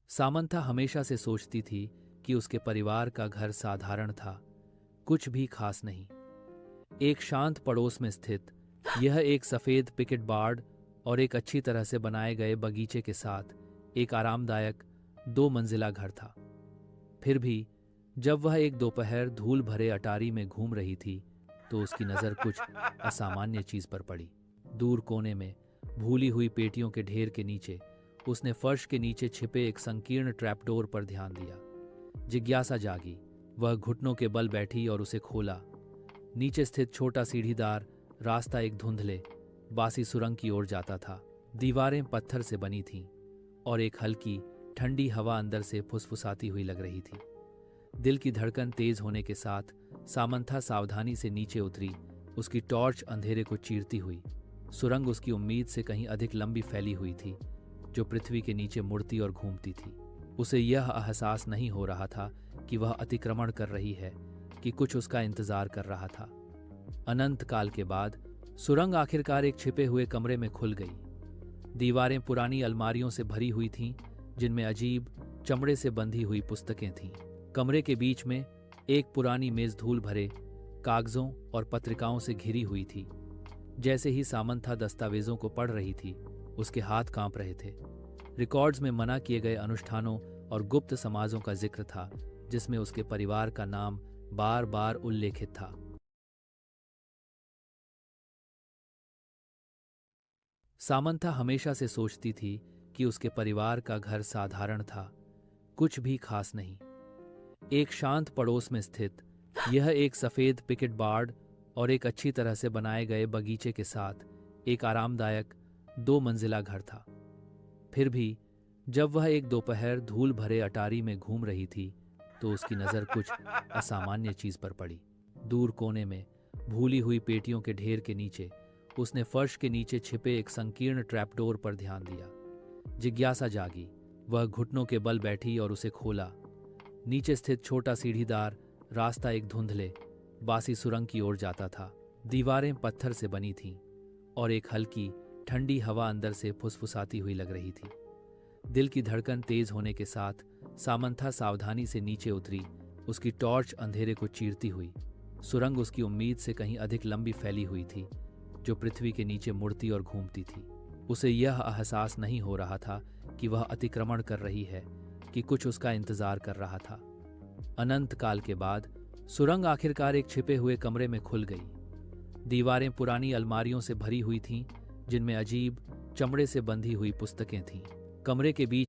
Samantha हमेशा से सोचती थी कि उसके परिवार का घर साधारण था, कुछ भी खास नहीं। एक शांत पड़ोस में स्थित यह एक सफेद पिकेट बार्ड और एक अच्छी तरह से बनाए गए बगीचे के साथ एक आरामदायक 2 मंजिला घर था। फिर भी जब वह एक दोपहर धूल भरे अटारी में घूम रही थी तो उसकी नज़र कुछ असामान्य चीज़ पर पड़ी। दूर कोने में भूली हुई पेटियों के ढेर के नीचे उसने फर्श के नीचे छिपे एक संकीर्ण ट्रैपडोर पर ध्यान दिया। जिज्ञासा जागी, वह घुटनों के बल बैठी और उसे खोला। नीचे स्थित छोटा सीढ़ीदार रास्ता एक धुंधले बासी सुरंग की ओर जाता था। दीवारें पत्थर से बनी थीं और एक हल्की ठंडी हवा अंदर से फुसफुसाती हुई लग रही थी। दिल की धड़कन तेज होने के साथ सामंथा सावधानी से नीचे उतरी, उसकी टॉर्च अंधेरे को चीरती हुई। सुरंग उसकी उम्मीद से कहीं अधिक लंबी फैली हुई थी, जो पृथ्वी के नीचे मुड़ती और घूमती थी। उसे यह एहसास नहीं हो रहा था कि वह अतिक्रमण कर रही है, कि कुछ उसका इंतजार कर रहा था। अनंत काल के बाद सुरंग आखिरकार एक छिपे हुए कमरे में खुल गई। दीवारें पुरानी अलमारियों से भरी हुई थीं, जिनमें अजीब चमड़े से बंधी हुई पुस्तकें थीं। कमरे के बीच में एक पुरानी मेज धूल भरे कागजों और पत्रिकाओं से घिरी हुई थी। जैसे ही सामंथा दस्तावेजों को पढ़ रही थी, उसके हाथ कांप रहे थे। रिकॉर्ड्स में मना किए गए अनुष्ठानों और गुप्त समाजों का जिक्र था, जिसमें उसके परिवार का नाम बार बार उल्लेखित था। सामंथा हमेशा से सोचती थी कि उसके परिवार का घर साधारण था, कुछ भी खास नहीं। एक शांत पड़ोस में स्थित यह एक सफेद पिकेट बार्ड और एक अच्छी तरह से बनाए गए बगीचे के साथ एक आरामदायक 2 मंजिला घर था। फिर भी जब वह एक दोपहर धूल भरे अटारी में घूम रही थी तो उसकी नज़र कुछ असामान्य चीज़ पर पड़ी। दूर कोने में भूली हुई पेटियों के ढेर के नीचे उसने फर्श के नीचे छिपे एक संकीर्ण ट्रैपडोर पर ध्यान दिया। जिज्ञासा जागी, वह घुटनों के बल बैठी और उसे खोला। नीचे स्थित छोटा सीढ़ीदार रास्ता एक धुंधले बासी सुरंग की ओर जाता था। दीवारें पत्थर से बनी थीं और एक हल्की ठंडी हवा अंदर से फुसफुसाती हुई लग रही थी। दिल की धड़कन तेज होने के साथ सामंथा सावधानी से नीचे उतरी, उसकी टॉर्च अंधेरे को चीरती हुई। सुरंग उसकी उम्मीद से कहीं अधिक लंबी फैली हुई थी, जो पृथ्वी के नीचे मुड़ती और घूमती थी। उसे यह एहसास नहीं हो रहा था कि वह अतिक्रमण कर रही है, कि कुछ उसका इंतजार कर रहा था। अनंत काल के बाद सुरंग आखिरकार एक छिपे हुए कमरे में खुल गई। दीवारें पुरानी अलमारियों से भरी हुई थीं, जिनमें अजीब चमड़े से बंधी हुई पुस्तकें थीं। कमरे के बीच